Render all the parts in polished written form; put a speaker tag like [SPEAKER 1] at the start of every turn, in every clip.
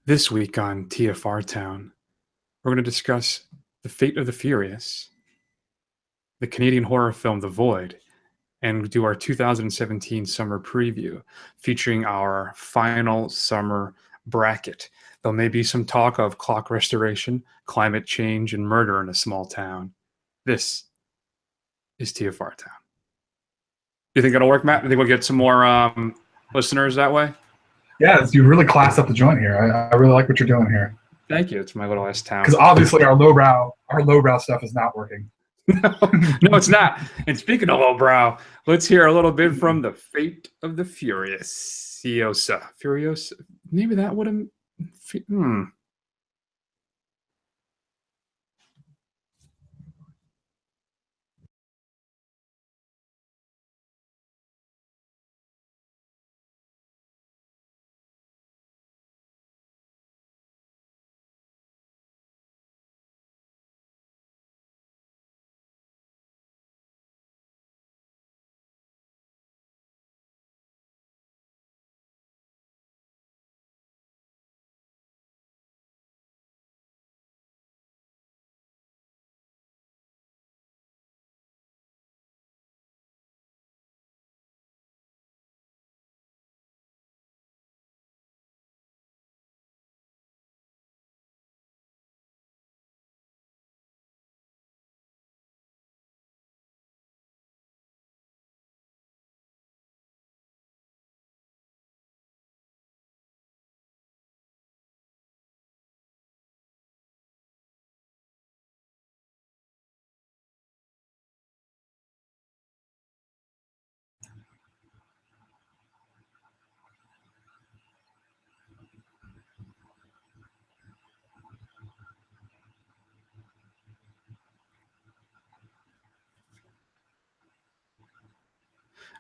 [SPEAKER 1] This week on TFR Town, we're going to discuss The Fate of the Furious, the Canadian horror film The Void, and do our 2017 summer preview featuring our final summer bracket. There may be some talk of clock restoration, climate change, and murder in a small town. This is TFR Town. Do you think it'll work, Matt? Do you think we'll get some more listeners that way?
[SPEAKER 2] Yeah, you really classed up the joint here. I really like what you're doing here.
[SPEAKER 1] Thank you. It's my little S town.
[SPEAKER 2] Because obviously our lowbrow stuff is not working.
[SPEAKER 1] No, it's not. And speaking of lowbrow, let's hear a little bit from The Fate of the Furious. Furiosa. Maybe that would have.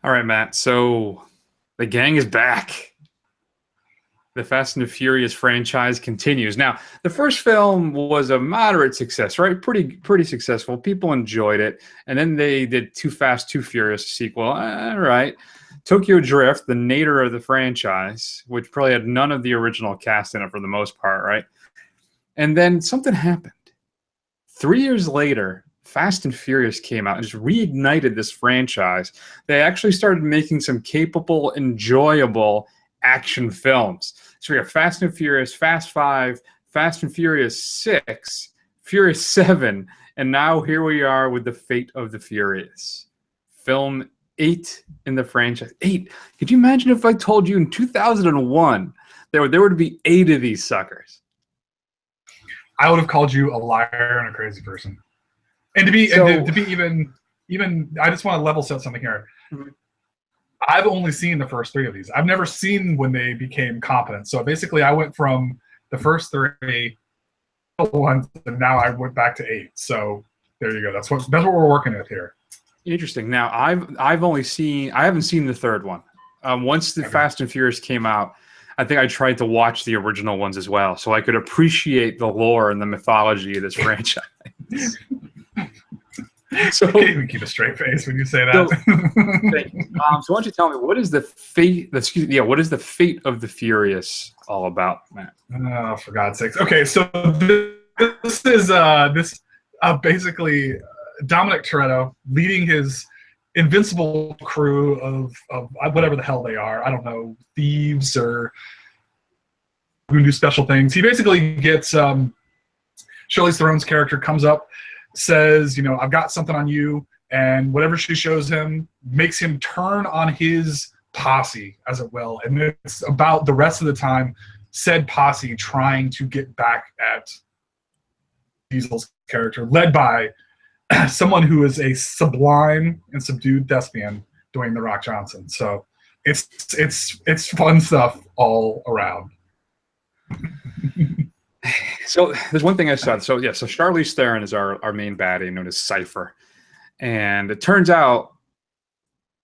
[SPEAKER 1] All right, Matt. So the gang is back. The Fast and the Furious franchise continues. Now, the first film was a moderate success, right? Pretty successful. People enjoyed it. And then they did Too Fast, Too Furious sequel. All right. Tokyo Drift, the nadir of the franchise, which probably had none of the original cast in it for the most part, right? And then something happened. 3 years later, Fast and Furious came out and just reignited this franchise. They actually started making some capable, enjoyable action films. So we have Fast and Furious, Fast 5, Fast and Furious 6, Furious 7, and now here we are with The Fate of the Furious. Film 8 in the franchise. 8. Could you imagine if I told you in 2001 there would be 8 of these suckers?
[SPEAKER 2] I would have called you a liar and a crazy person. And to be even, I just want to level set something here. Mm-hmm. I've only seen the first 3 of these. I've never seen when they became competent. So basically, I went from the first 3 ones, and now I went back to 8. So there you go. That's what we're working with here.
[SPEAKER 1] Interesting. Now I haven't seen the 3rd one. Once the Fast and Furious came out, I think I tried to watch the original ones as well, so I could appreciate the lore and the mythology of this franchise.
[SPEAKER 2] So you can't even keep a straight face when you say that.
[SPEAKER 1] So why don't you tell me, what is the fate? What is The Fate of the Furious all about, Matt?
[SPEAKER 2] Oh, for God's sakes! Okay, so this is basically Dominic Toretto leading his invincible crew of whatever the hell they are. I don't know, thieves or who do special things. He basically gets Charlize Theron's character comes up, says, I've got something on you, and whatever she shows him makes him turn on his posse, as it will. And it's about the rest of the time said posse trying to get back at Diesel's character, led by someone who is a sublime and subdued thespian, Dwayne "The Rock" Johnson. So it's fun stuff all around.
[SPEAKER 1] So there's one thing I saw. So Charlize Theron is our main baddie, known as Cypher. And it turns out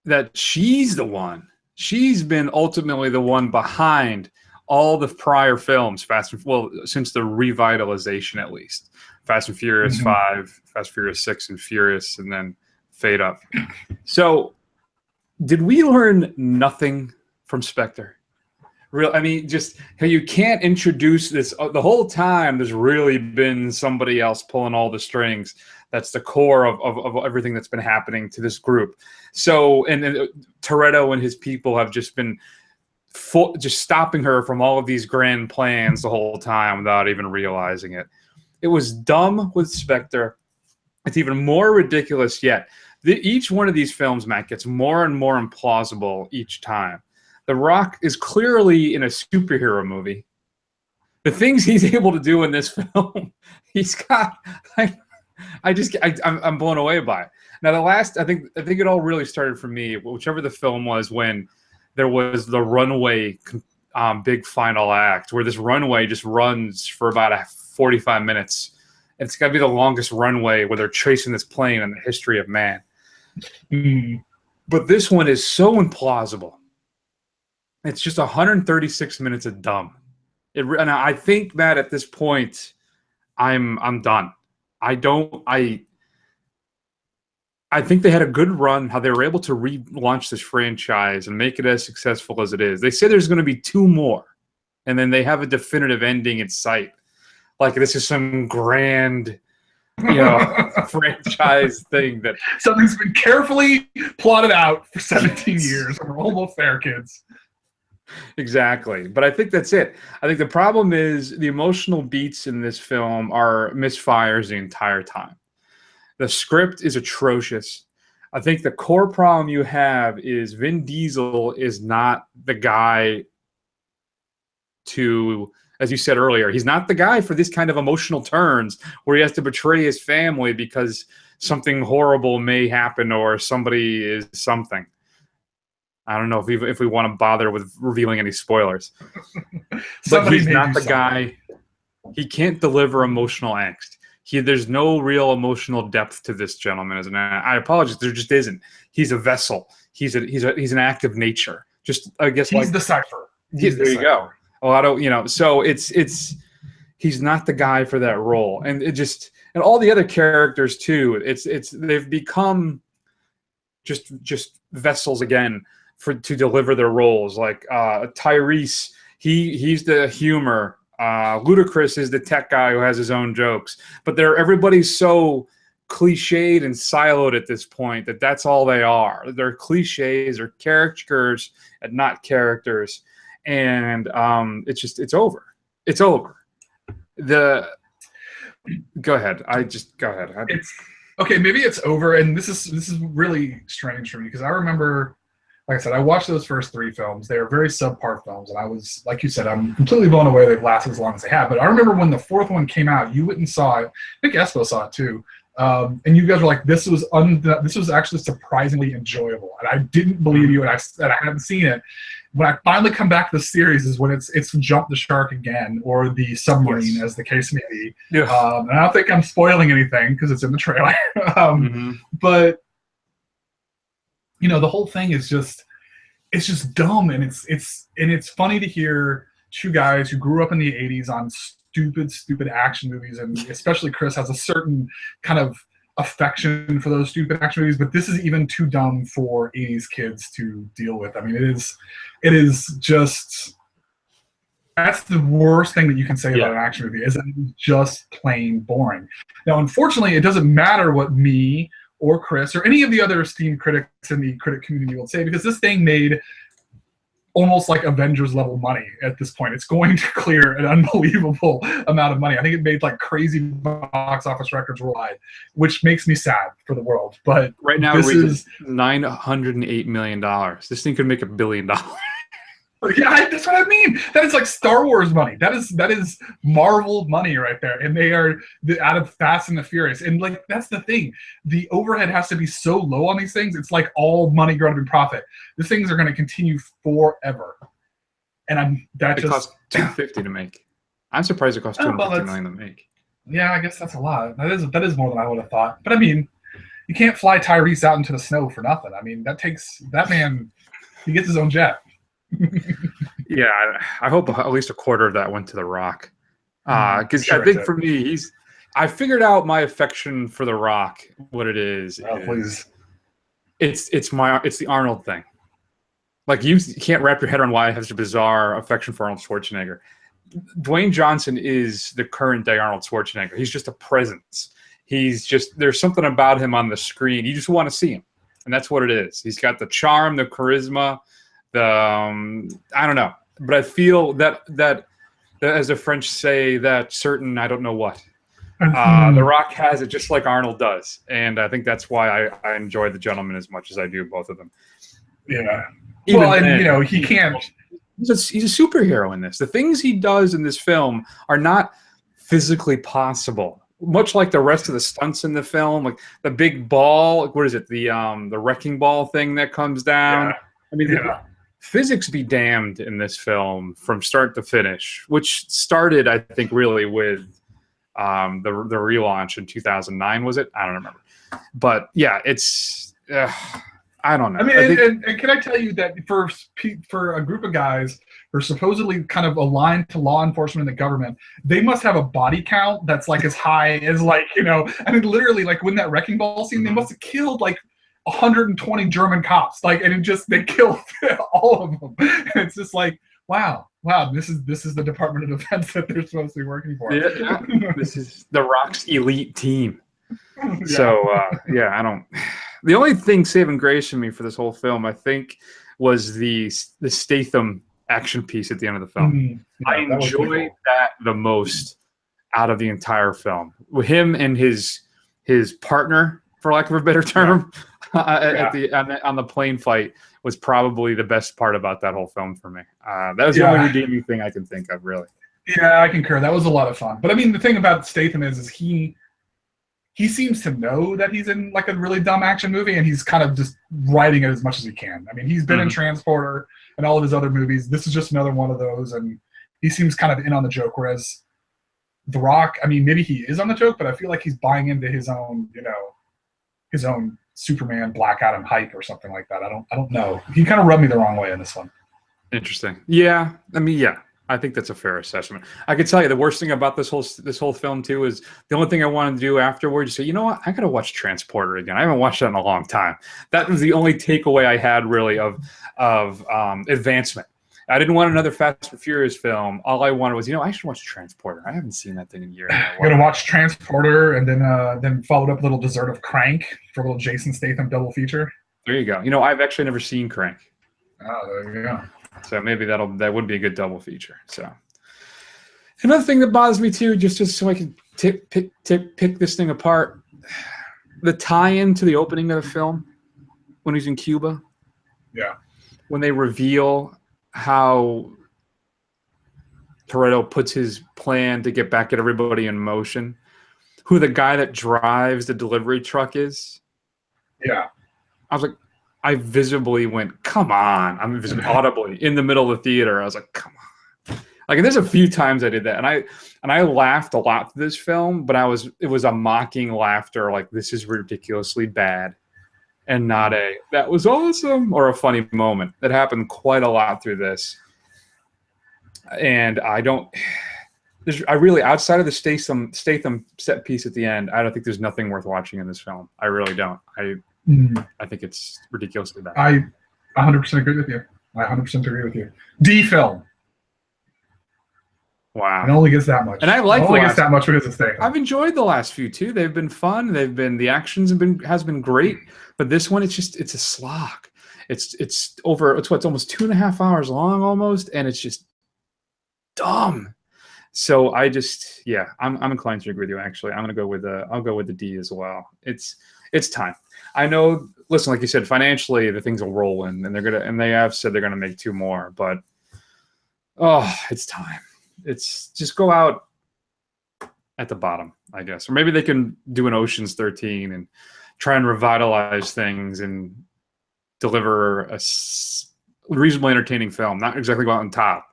[SPEAKER 1] that she's the one. She's been ultimately the one behind all the prior films, since the revitalization at least. Fast and Furious 5, Fast and Furious 6, and Furious, and then Fade Up. So did we learn nothing from Spectre? Real, I mean, just you can't introduce this the whole time. There's really been somebody else pulling all the strings. That's the core of everything that's been happening to this group. So, and Toretto and his people have just been just stopping her from all of these grand plans the whole time without even realizing it. It was dumb with Spectre. It's even more ridiculous yet. Each one of these films, Matt, gets more and more implausible each time. The Rock is clearly in a superhero movie. The things he's able to do in this film, he's got. I'm blown away by it. Now, I think it all really started for me, whichever the film was, when there was the runway big final act, where this runway just runs for about 45 minutes. It's got to be the longest runway where they're chasing this plane in the history of man. But this one is so implausible. It's just 136 minutes of dumb. And I think, Matt, at this point, I'm done. I think they had a good run, how they were able to relaunch this franchise and make it as successful as it is. They say there's going to be 2 more, and then they have a definitive ending in sight. Like this is some grand, franchise thing that
[SPEAKER 2] something's been carefully plotted out for 17 years. We're almost there, kids.
[SPEAKER 1] Exactly. But I think that's it. I think the problem is the emotional beats in this film are misfires the entire time. The script is atrocious. I think the core problem you have is Vin Diesel is not the guy to, as you said earlier, he's not the guy for this kind of emotional turns where he has to betray his family because something horrible may happen or somebody is something. I don't know if we want to bother with revealing any spoilers. But he's not the guy. He can't deliver emotional angst. There's no real emotional depth to this gentleman. I apologize. There just isn't. He's a vessel. He's an act of nature. Just I guess
[SPEAKER 2] he's the cipher.
[SPEAKER 1] There you go. Oh, I don't. So it's he's not the guy for that role, and and all the other characters too. They've become just vessels again to deliver their roles. Like Tyrese, he's the humor. Ludacris is the tech guy who has his own jokes, but everybody's so cliched and siloed at this point that's all they are. They're cliches or caricatures and not characters, and it's over. It's over. Go ahead. Go ahead.
[SPEAKER 2] It's okay. Maybe it's over, and this is really strange for me because I remember. Like I said, I watched those first 3 films. They are very subpar films, and I was, like you said, I'm completely blown away they've lasted as long as they have. But I remember when the 4th one came out, you went and saw it. I think Espo saw it too, and you guys were like, "This was actually surprisingly enjoyable." And I didn't believe you, and I hadn't seen it. When I finally come back to the series is when it's Jump the Shark again, or the submarine, as the case may be. Yeah. And I don't think I'm spoiling anything because it's in the trailer. But the whole thing is it's just dumb, and it's funny to hear 2 guys who grew up in the 80s on stupid action movies, and especially Chris has a certain kind of affection for those stupid action movies, but this is even too dumb for 80s kids to deal with. I mean, it is just, that's the worst thing that you can say about an action movie, is that it's just plain boring. Now, unfortunately, it doesn't matter what me or Chris or any of the other esteemed critics in the critic community will say, because this thing made almost like Avengers level money at this point. It's going to clear an unbelievable amount of money. I think it made like crazy box office records worldwide, which makes me sad for the world. But
[SPEAKER 1] right now this is $908 million. This thing could make $1 billion.
[SPEAKER 2] Yeah, that's what I mean. That is like Star Wars money. That is Marvel money right there. And they are out of Fast and the Furious. And like that's the thing. The overhead has to be so low on these things. It's like all money grown up in profit. These things are going to continue forever. And
[SPEAKER 1] it costs $250 to make. I'm surprised it costs $250 million to make.
[SPEAKER 2] Yeah, I guess that's a lot. That is more than I would have thought. But I mean, you can't fly Tyrese out into the snow for nothing. I mean, that man, he gets his own jet.
[SPEAKER 1] Yeah, I hope at least a quarter of that went to The Rock, because sure, I think for me, I figured out my affection for The Rock. What it is,
[SPEAKER 2] please,
[SPEAKER 1] it's the Arnold thing. Like you can't wrap your head around why I have such a bizarre affection for Arnold Schwarzenegger. Dwayne Johnson is the current day Arnold Schwarzenegger. He's just a presence. He's just there's something about him on the screen. You just want to see him, and that's what it is. He's got the charm, the charisma, the I don't know, but I feel that as the French say, that certain I don't know what. The Rock has it just like Arnold does, and I think that's why I enjoy The Gentleman as much as I do both of them.
[SPEAKER 2] Yeah.
[SPEAKER 1] Even
[SPEAKER 2] well, and
[SPEAKER 1] then,
[SPEAKER 2] you know he can't.
[SPEAKER 1] He's a superhero in this. The things he does in this film are not physically possible. Much like the rest of the stunts in the film, like the big ball, what is it? The wrecking ball thing that comes down.
[SPEAKER 2] Yeah.
[SPEAKER 1] I mean, physics be damned in this film from start to finish, which started, I think, really with the relaunch in 2009. Was it? I don't remember. But yeah, it's. I don't know.
[SPEAKER 2] I mean, and can I tell you that for a group of guys who are supposedly kind of aligned to law enforcement and the government, they must have a body count that's like as high as like, you know, I mean, literally like when that wrecking ball scene, they must have killed like 120 German cops, like, and they killed all of them. And it's just like, wow, this is the Department of Defense that they're supposed to be working for.
[SPEAKER 1] Yeah. This is the Rock's elite team. Yeah. So I don't. The only thing saving grace for me for this whole film, I think, was the Statham action piece at the end of the film. I enjoyed that the most out of the entire film. With him and his partner, for lack of a better term, on the plane fight was probably the best part about that whole film for me. That was the only redeeming thing I can think of, really.
[SPEAKER 2] Yeah, I concur. That was a lot of fun. But I mean, the thing about Statham is he seems to know that he's in like a really dumb action movie, and he's kind of just writing it as much as he can. I mean, he's been in Transporter and all of his other movies. This is just another one of those, and he seems kind of in on the joke. Whereas The Rock, I mean, maybe he is on the joke, but I feel like he's buying into his own, you know, his own Superman, Black Adam hype or something like that. I don't know. He kind of rubbed me the wrong way in this one.
[SPEAKER 1] Interesting. Yeah, I mean, yeah. I think that's a fair assessment. I could tell you the worst thing about this whole film too is the only thing I wanted to do afterwards is say, you know what, I gotta watch Transporter again. I haven't watched that in a long time. That was the only takeaway I had really of advancement. I didn't want another Fast and Furious film. All I wanted was, you know, I should watch Transporter. I haven't seen that thing in years.
[SPEAKER 2] I'm gonna watch Transporter and then followed up a little dessert of Crank for a little Jason Statham double feature.
[SPEAKER 1] There you go. You know, I've actually never seen Crank.
[SPEAKER 2] Oh, there you go.
[SPEAKER 1] So maybe that would be a good double feature. So another thing that bothers me too, just so I can pick this thing apart, the tie-in to the opening of the film when he's in Cuba.
[SPEAKER 2] Yeah.
[SPEAKER 1] When they reveal how Toretto puts his plan to get back at everybody in motion, who the guy that drives the delivery truck is.
[SPEAKER 2] Yeah.
[SPEAKER 1] I was like, I visibly went, come on. I'm audibly in the middle of the theater. I was like, come on. Like, and there's a few times I did that. And I laughed a lot for this film, but it was a mocking laughter. Like, this is ridiculously bad and not that was awesome or a funny moment. That happened quite a lot through this. And I really, outside of the Statham set piece at the end, I don't think there's nothing worth watching in this film. I really don't. I think it's ridiculously bad.
[SPEAKER 2] I 100% agree with you. I 100% agree with you. D film.
[SPEAKER 1] Wow.
[SPEAKER 2] It only gets that much.
[SPEAKER 1] And I like
[SPEAKER 2] only gets that much because it's Statham.
[SPEAKER 1] I've enjoyed the last few too. They've been fun. The actions has been great. But this one, it's a slog. It's almost 2.5 hours long almost, and it's just dumb. So I'm inclined to agree with you. Actually, I'll go with the D as well. It's time. I know. Listen, like you said, financially the things will roll in, and they have said they're gonna make 2 more. But it's time. It's just go out at the bottom, I guess, or maybe they can do an Ocean's 13 and try and revitalize things and deliver a reasonably entertaining film. Not exactly go out on top,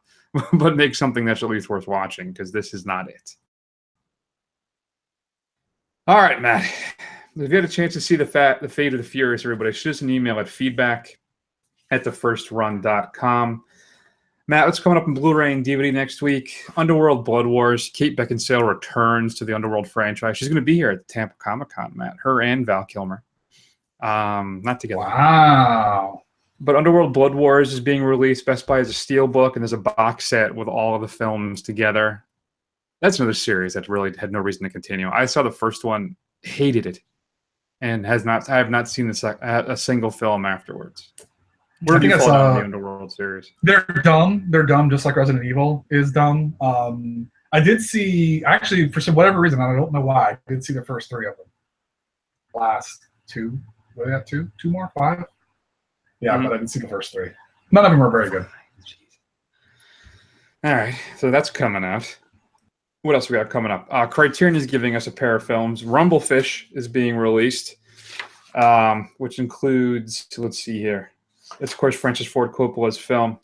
[SPEAKER 1] but make something that's at least worth watching, because this is not it. All right, Matt. If you had a chance to see the Fate of the Furious, everybody, shoot us an email at feedback@thefirstrun.com. Matt, what's coming up in Blu-ray and DVD next week? Underworld Blood Wars. Kate Beckinsale returns to the Underworld franchise. She's going to be here at the Tampa Comic Con, Matt. Her and Val Kilmer. Not together.
[SPEAKER 2] Wow.
[SPEAKER 1] But Underworld Blood Wars is being released. Best Buy has a steelbook, and there's a box set with all of the films together. That's another series that really had no reason to continue. I saw the first one, hated it, and I have not seen a single film afterwards. Where do you fall down the Underworld series?
[SPEAKER 2] They're dumb. They're dumb, just like Resident Evil is dumb. I did see, actually, for whatever reason, I don't know why, I did see the first 3 of them. Last 2. What do we have? 2 more? 5? Yeah, but I didn't see the first 3. None of them are very good.
[SPEAKER 1] All right, so that's coming out. What else we have coming up? Criterion is giving us a pair of films. Rumblefish is being released, which includes, let's see here. It's, of course, Francis Ford Coppola's film.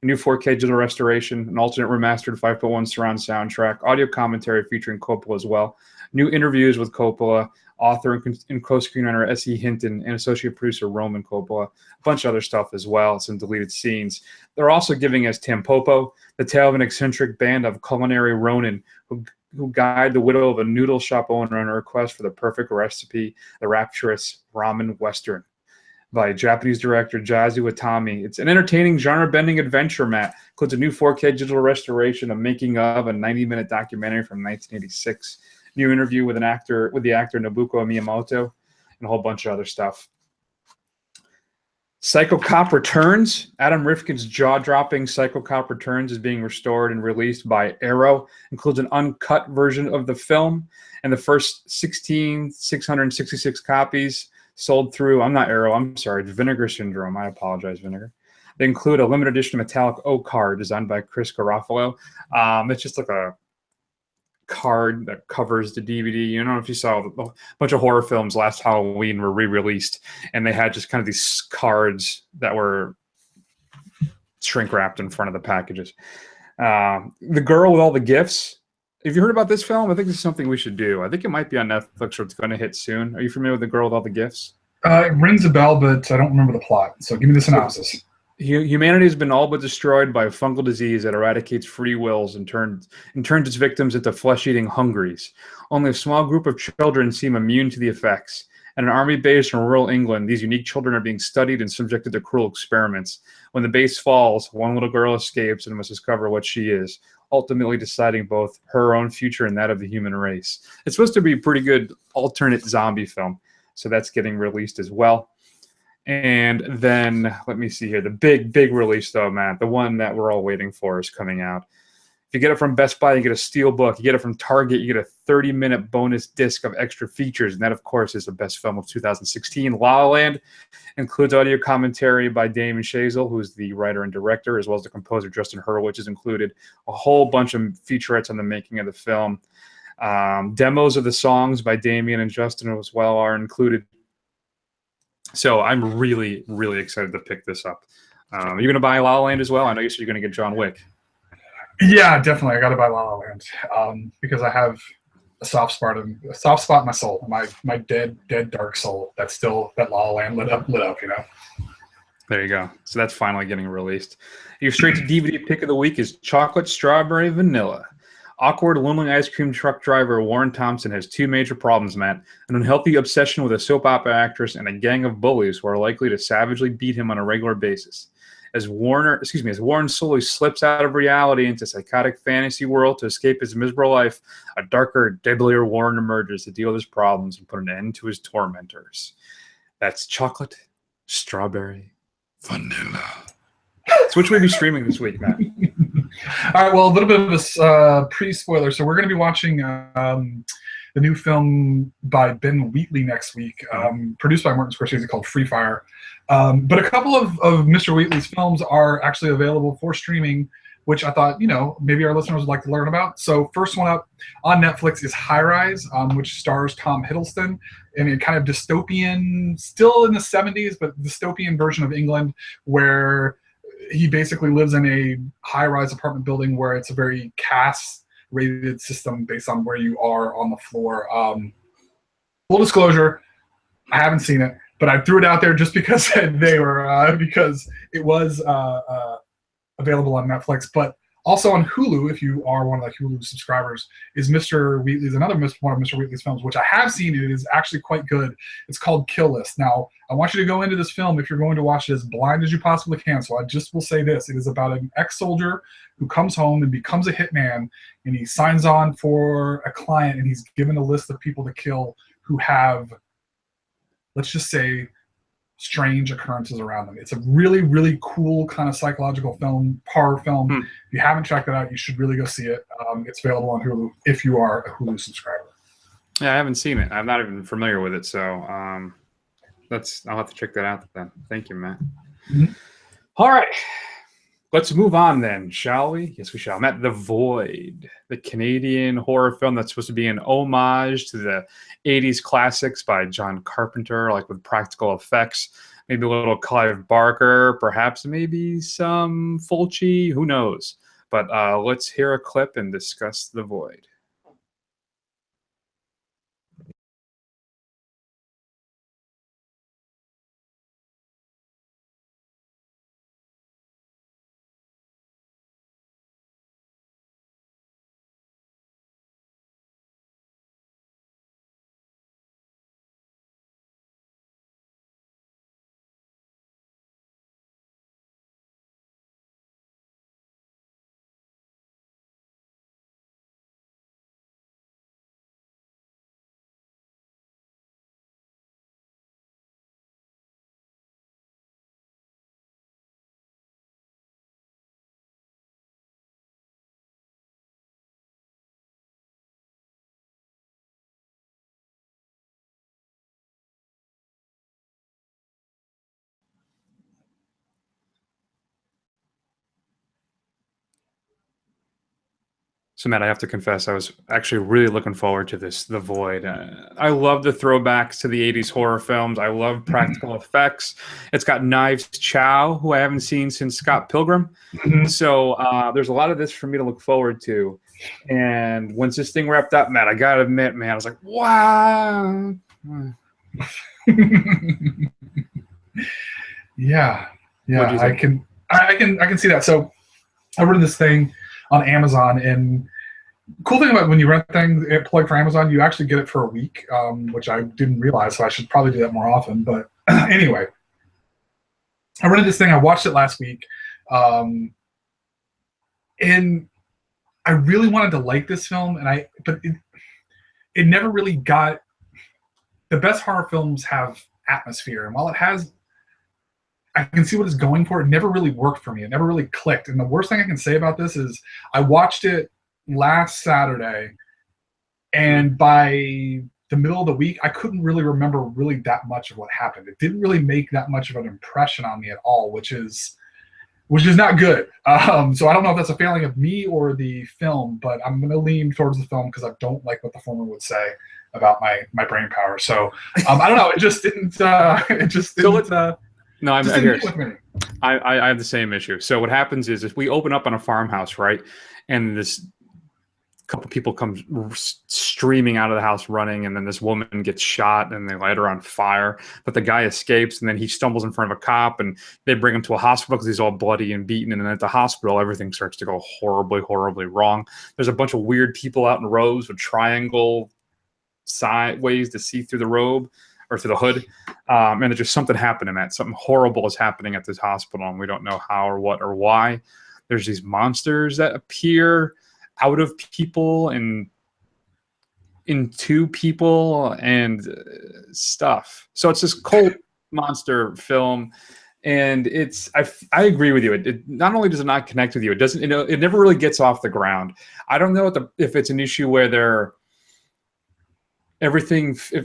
[SPEAKER 1] A new 4K digital restoration, an alternate remastered 5.1 surround soundtrack, audio commentary featuring Coppola as well, new interviews with Coppola, author and co-screenwriter S.E. Hinton, and associate producer Roman Coppola, a bunch of other stuff as well, some deleted scenes. They're also giving us Tampopo, the tale of an eccentric band of culinary ronin who guide the widow of a noodle shop owner on her quest for the perfect recipe, the rapturous ramen western, by Japanese director Jazu Watami. It's an entertaining, genre-bending adventure, Matt. Includes a new 4K digital restoration, a making of, a 90-minute documentary from 1986, new interview with the actor Nobuko Miyamoto, and a whole bunch of other stuff. Psycho Cop Returns. Adam Rifkin's jaw-dropping Psycho Cop Returns is being restored and released by Arrow. Includes an uncut version of the film, and the first 666 copies sold through, I'm not Arrow, I'm sorry, Vinegar Syndrome. I apologize, Vinegar. They include a limited edition metallic O card designed by Chris Garofalo. It's just like a card that covers the DVD. You know, if you saw a bunch of horror films last Halloween were re-released, and they had just kind of these cards that were shrink wrapped in front of the packages. The Girl with All the Gifts. Have you heard about this film? I think this is something we should do. I think it might be on Netflix, or it's going to hit soon. Are you familiar with The Girl with All the Gifts?
[SPEAKER 2] It rings a bell, but I don't remember the plot. So give me the synopsis.
[SPEAKER 1] Humanity has been all but destroyed by a fungal disease that eradicates free wills and turns its victims into flesh-eating hungries. Only a small group of children seem immune to the effects. At an army base in rural England, these unique children are being studied and subjected to cruel experiments. When the base falls, one little girl escapes and must discover what she is, ultimately deciding both her own future and that of the human race. It's supposed to be a pretty good alternate zombie film, so that's getting released as well. And then, let me see here, the big release though, Matt, the one that we're all waiting for is coming out. If you get it from Best Buy, you get a steelbook. You get it from Target, you get a 30-minute bonus disc of extra features. And that, of course, is the best film of 2016. La La Land includes audio commentary by Damon Chazelle, who's the writer and director, as well as the composer Justin Hurwitz is included. A whole bunch of featurettes on the making of the film. Demos of the songs by Damien and Justin as well are included. So I'm really, really excited to pick this up. Are you going to buy La La Land as well? I know you said you're going to get John Wick.
[SPEAKER 2] Yeah, definitely. I got to buy La La Land because I have a soft spot in my soul, my dead dark soul. That's still that La La Land lit up. You know.
[SPEAKER 1] There you go. So that's finally getting released. Your straight to DVD pick of the week is Chocolate Strawberry Vanilla. Awkward, lonely ice cream truck driver Warren Thompson has 2 major problems, Matt: an unhealthy obsession with a soap opera actress and a gang of bullies who are likely to savagely beat him on a regular basis. As Warren slowly slips out of reality into a psychotic fantasy world to escape his miserable life, a darker, deadlier Warren emerges to deal with his problems and put an end to his tormentors. That's Chocolate Strawberry Vanilla. So which will we be streaming this week, Matt?
[SPEAKER 2] All right, well, a little bit of a pre-spoiler. So we're going to be watching the new film by Ben Wheatley next week, produced by Martin Scorsese, called Free Fire. But a couple of Mr. Wheatley's films are actually available for streaming, which I thought, maybe our listeners would like to learn about. So first one up on Netflix is High Rise, which stars Tom Hiddleston in a kind of dystopian, still in the 70s, but dystopian version of England, where he basically lives in a high-rise apartment building where it's a very caste-rated system based on where you are on the floor. Full disclosure, I haven't seen it, but I threw it out there just because because it was available on Netflix. But Also on Hulu, if you are one of the Hulu subscribers, is Mr. Wheatley's one of Mr. Wheatley's films, which I have seen. It is actually quite good. It's called Kill List. Now, I want you to go into this film, if you're going to watch it, as blind as you possibly can. So I just will say this. It is about an ex-soldier who comes home and becomes a hitman, and he signs on for a client, and he's given a list of people to kill who have, let's just say, strange occurrences around them. It's a really, really cool kind of psychological film, horror film. If you haven't checked it out, you should really go see it. It's available on Hulu if you are a Hulu subscriber.
[SPEAKER 1] Yeah, I haven't seen it. I'm not even familiar with it, so I'll have to check that out then. Thank you, Matt.
[SPEAKER 2] Mm-hmm.
[SPEAKER 1] All right. Let's move on then, shall we? Yes, we shall. Matt, The Void, the Canadian horror film that's supposed to be an homage to the 80s classics by John Carpenter, like with practical effects, maybe a little Clive Barker, perhaps maybe some Fulci, who knows? But let's hear a clip and discuss The Void. So, Matt, I have to confess, I was actually really looking forward to this, The Void. I love the throwbacks to the 80s horror films. I love practical effects. It's got Knives Chow, who I haven't seen since Scott Pilgrim. So there's a lot of this for me to look forward to. And once this thing wrapped up, Matt, I got to admit, man, I was like, wow.
[SPEAKER 2] Yeah, I can see that. So I rented this thing on Amazon, and cool thing about when you rent things plugged for Amazon, you actually get it for a week, which I didn't realize, so I should probably do that more often. But anyway, I rented this thing. I watched it last week, and I really wanted to like this film, but it never really got. The best horror films have atmosphere, and while it has, I can see what it's going for. It never really worked for me. It never really clicked. And the worst thing I can say about this is I watched it last Saturday, and by the middle of the week, I couldn't really remember really that much of what happened. It didn't really make that much of an impression on me at all, which is not good. So I don't know if that's a failing of me or the film, but I'm going to lean towards the film because I don't like what the former would say about my brain power. So I don't know. It just didn't.
[SPEAKER 1] No, I'm here. I have the same issue. So what happens is if we open up on a farmhouse, right, and this couple people come streaming out of the house running, and then this woman gets shot and they light her on fire, but the guy escapes, and then he stumbles in front of a cop, and they bring him to a hospital because he's all bloody and beaten, and then at the hospital everything starts to go horribly, horribly wrong. There's a bunch of weird people out in rows with triangle sideways to see through the robe or through the hood, and there's just something happening, Matt. Something horrible is happening at this hospital, and we don't know how or what or why. There's these monsters that appear out of people and into people and stuff. So it's this cult monster film, and I agree with you. It not only does it not connect with you, it never really gets off the ground. I don't know if it's an issue where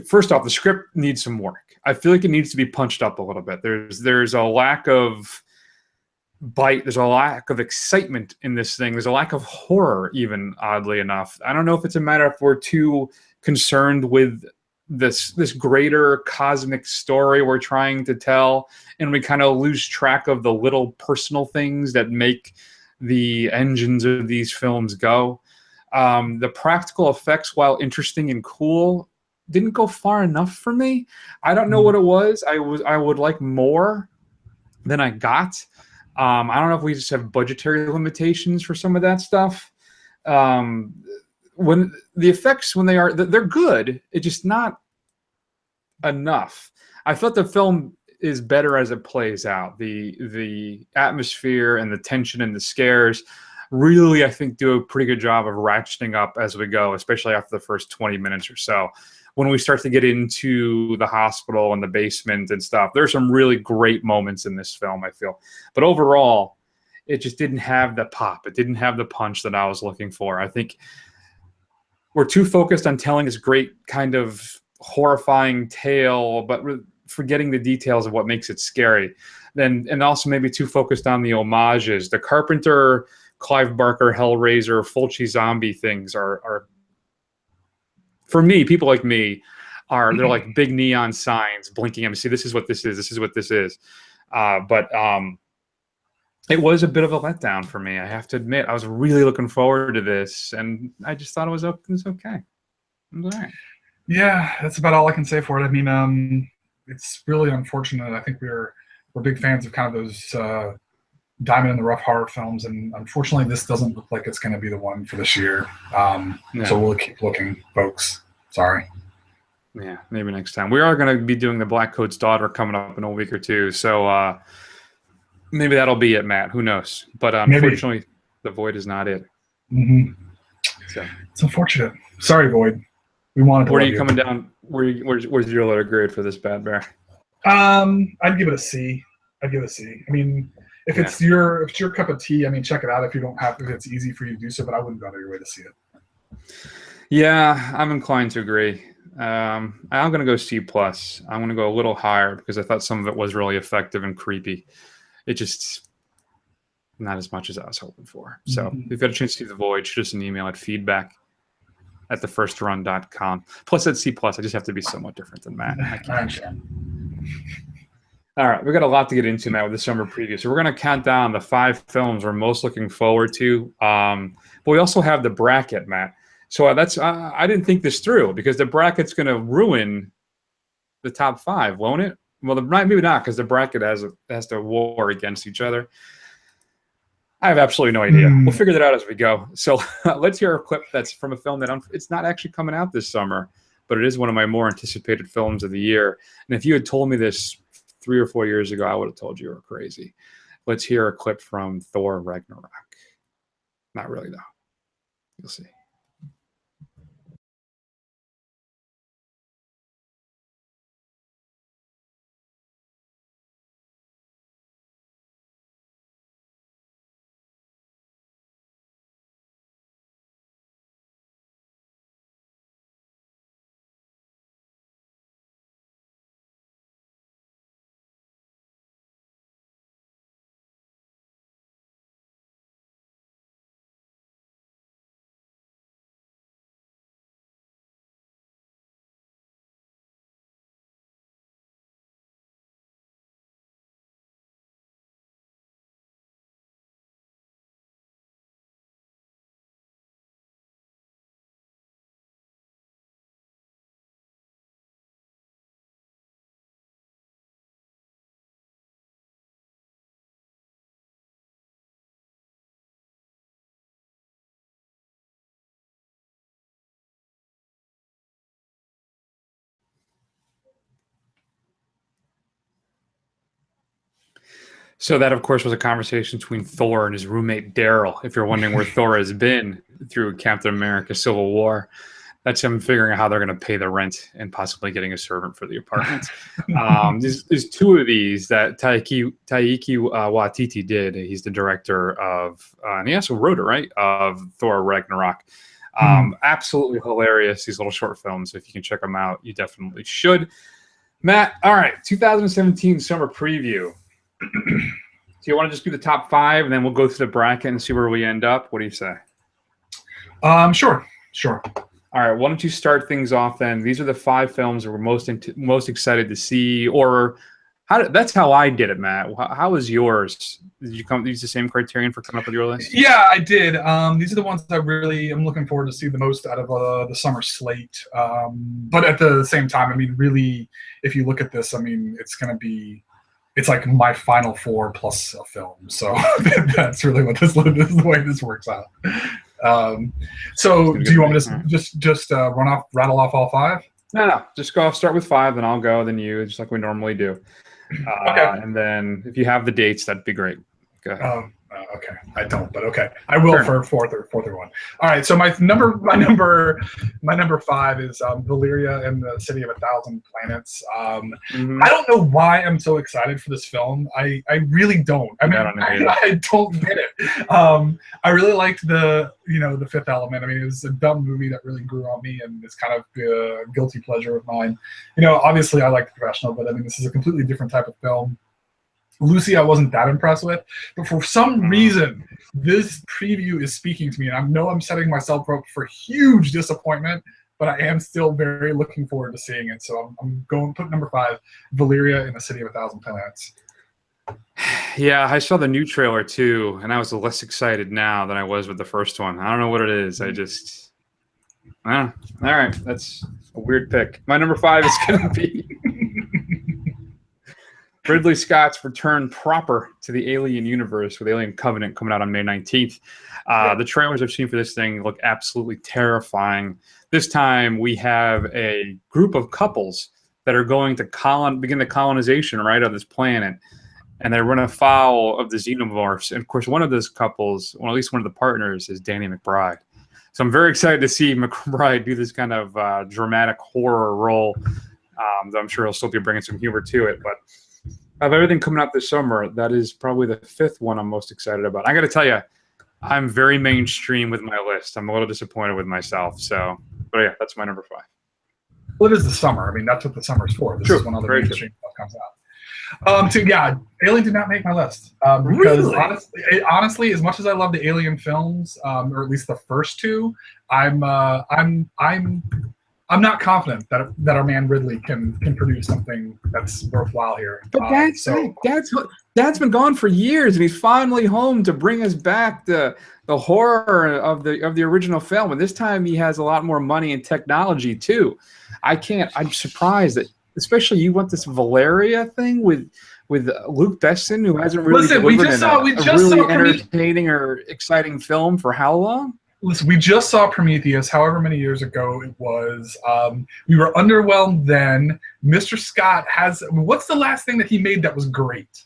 [SPEAKER 1] first off, the script needs some work. I feel like it needs to be punched up a little bit. There's a lack of bite. There's a lack of excitement in this thing. There's a lack of horror, even, oddly enough. I don't know if it's a matter if we're too concerned with this greater cosmic story we're trying to tell, and we kind of lose track of the little personal things that make the engines of these films go. The practical effects, while interesting and cool, didn't go far enough for me. I don't know what it was. I would like more than I got. I don't know if we just have budgetary limitations for some of that stuff. Um, when the effects, when they're good, it's just not enough. I thought the film is better as it plays out. The atmosphere and the tension and the scares really, I think, do a pretty good job of ratcheting up as we go, especially after the first 20 minutes or so. When we start to get into the hospital and the basement and stuff, there's some really great moments in this film, I feel. But overall, it just didn't have the pop. It didn't have the punch that I was looking for. I think we're too focused on telling this great kind of horrifying tale, but forgetting the details of what makes it scary. Then, and also maybe too focused on the homages. The Carpenter, Clive Barker, Hellraiser, Fulci zombie things are for me, people like me, they're like big neon signs blinking at me. See, this is what this is. This is what this is. But it was a bit of a letdown for me. I have to admit, I was really looking forward to this, and I just thought it was okay. It was all right.
[SPEAKER 2] Yeah, that's about all I can say for it. I mean, it's really unfortunate. I think we're big fans of kind of those diamond in the rough horror films, and unfortunately, this doesn't look like it's going to be the one for this year. So we'll keep looking, folks. Sorry.
[SPEAKER 1] Yeah, maybe next time. We are going to be doing The Black Coat's Daughter coming up in a week or two, so maybe that'll be it, Matt. Who knows? But unfortunately, maybe. The Void is not it.
[SPEAKER 2] Mm-hmm. So it's unfortunate. Sorry, Void. We wanted to.
[SPEAKER 1] Where are you coming down? Where's your letter grade for this bad bear?
[SPEAKER 2] I'd give it a C. I mean, if it's your cup of tea, I mean, check it out. If you don't have, if it's easy for you to do so, but I wouldn't go out of your way to see it.
[SPEAKER 1] Yeah, I'm inclined to agree. I'm going to go C+. I'm going to go a little higher because I thought some of it was really effective and creepy. It just not as much as I was hoping for. So if you've got a chance to see The Void, shoot us an email at feedback@thefirstrun.com. Plus at C+, I just have to be somewhat different than Matt. I can't. All right, we've got a lot to get into now with the summer preview. So we're going to count down the 5 films we're most looking forward to. But we also have the bracket, Matt. So I didn't think this through because the bracket's going to ruin the top 5, won't it? Well, maybe not, because the bracket has to war against each other. I have absolutely no idea. We'll figure that out as we go. So let's hear a clip that's from a film that it's not actually coming out this summer, but it is one of my more anticipated films of the year. And if you had told me this 3 or 4 years ago, I would have told you were crazy. Let's hear a clip from Thor Ragnarok. Not really, though. You'll see. So that, of course, was a conversation between Thor and his roommate Daryl. If you're wondering where Thor has been through Captain America: Civil War, that's him figuring out how they're going to pay the rent and possibly getting a servant for the apartment. There's 2 of these that Taiki Waititi did. He's the director of, and he also wrote it, right, of Thor Ragnarok. Absolutely hilarious, these little short films. If you can check them out, you definitely should. Matt, all right, 2017 summer preview. So you want to just do the top 5, and then we'll go through the bracket and see where we end up? What do you say?
[SPEAKER 2] Sure.
[SPEAKER 1] All right, why don't you start things off then? These are the 5 films that we're most excited to see, or that's how I did it, Matt. How was yours? Did you use the same criterion for coming up with your list?
[SPEAKER 2] Yeah, I did. These are the ones I really am looking forward to see the most out of the summer slate. But at the same time, I mean, really, if you look at this, I mean, it's going to be it's like my final four plus a film. So that's really what this is the way this works out. So do you want me to just rattle off all five?
[SPEAKER 1] No. Just go. Start with five, then I'll go, then you, just like we normally do.
[SPEAKER 2] Okay.
[SPEAKER 1] And then if you have the dates, that'd be great. Go ahead.
[SPEAKER 2] Okay, I don't, but okay, I will for fourth or one. All right, so my number five is Valyria and the City of a Thousand Planets. I don't know why I'm so excited for this film. I really don't. I mean, I don't get it. I really liked the Fifth Element. I mean, it was a dumb movie that really grew on me, and it's kind of a guilty pleasure of mine. Obviously I like The Professional, but I mean, this is a completely different type of film. Lucy, I wasn't that impressed with, but for some reason, this preview is speaking to me, and I know I'm setting myself up for huge disappointment, but I am still very looking forward to seeing it. So I'm going to put number five, Valyria in the City of a Thousand Planets.
[SPEAKER 1] Yeah, I saw the new trailer too, and I was less excited now than I was with the first one. I don't know what it is. All right, that's a weird pick. My number five is going to be Ridley Scott's return proper to the Alien universe with Alien Covenant coming out on May 19th. The trailers I've seen for this thing look absolutely terrifying. This time we have a group of couples that are going to begin the colonization, right, of this planet, and they run afoul of the xenomorphs. And of course, one of those couples, well, at least one of the partners, is Danny McBride. So I'm very excited to see McBride do this kind of dramatic horror role. I'm sure he'll still be bringing some humor to it, but of everything coming out this summer, that is probably the fifth one I'm most excited about. I got to tell you, I'm very mainstream with my list. I'm a little disappointed with myself. So, but yeah, that's my number five.
[SPEAKER 2] Well, it is the summer. I mean, that's what the summer's for. This is when other mainstream stuff comes out. Alien did not make my list because honestly, as much as I love the Alien films, or at least the first two, I'm not confident that our man Ridley can produce something that's worthwhile here.
[SPEAKER 1] But that's been gone for years, and he's finally home to bring us back the horror of the original film. And this time he has a lot more money and technology too. I'm surprised that, especially you want this Valyria thing with Luke Besson, who hasn't really delivered a really entertaining or exciting film for how long?
[SPEAKER 2] Listen, we just saw Prometheus however many years ago it was. We were underwhelmed then. Mr. Scott what's the last thing that he made that was great?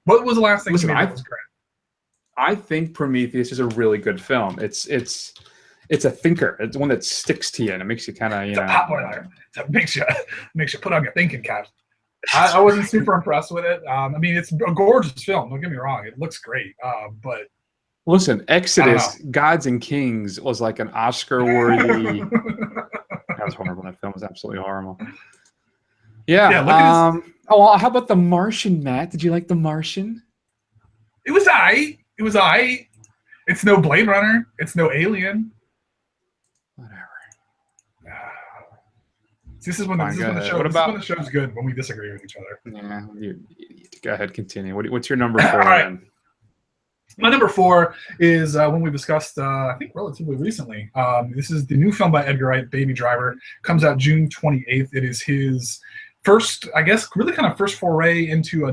[SPEAKER 2] What was the last thing he made that was great?
[SPEAKER 1] I think Prometheus is a really good film. It's a thinker. It's one that sticks to you and it makes you kind of,
[SPEAKER 2] It's a pop boiler. It makes you put on your thinking cap. I wasn't super impressed with it. I mean, it's a gorgeous film. Don't get me wrong. It looks great. But
[SPEAKER 1] listen, Exodus, Gods and Kings was like an Oscar-worthy. That was horrible. That film was absolutely horrible. Yeah. How about The Martian, Matt? Did you like The Martian?
[SPEAKER 2] It was aight. It's no Blade Runner. It's no Alien.
[SPEAKER 1] Whatever.
[SPEAKER 2] This is when the show's good, when we disagree with each other.
[SPEAKER 1] Yeah, you go ahead, continue. What's your number four?
[SPEAKER 2] All right. Then? My number four is one we discussed, I think, relatively recently. This is the new film by Edgar Wright, Baby Driver. Comes out June 28th. It is his first, I guess, really kind of first foray into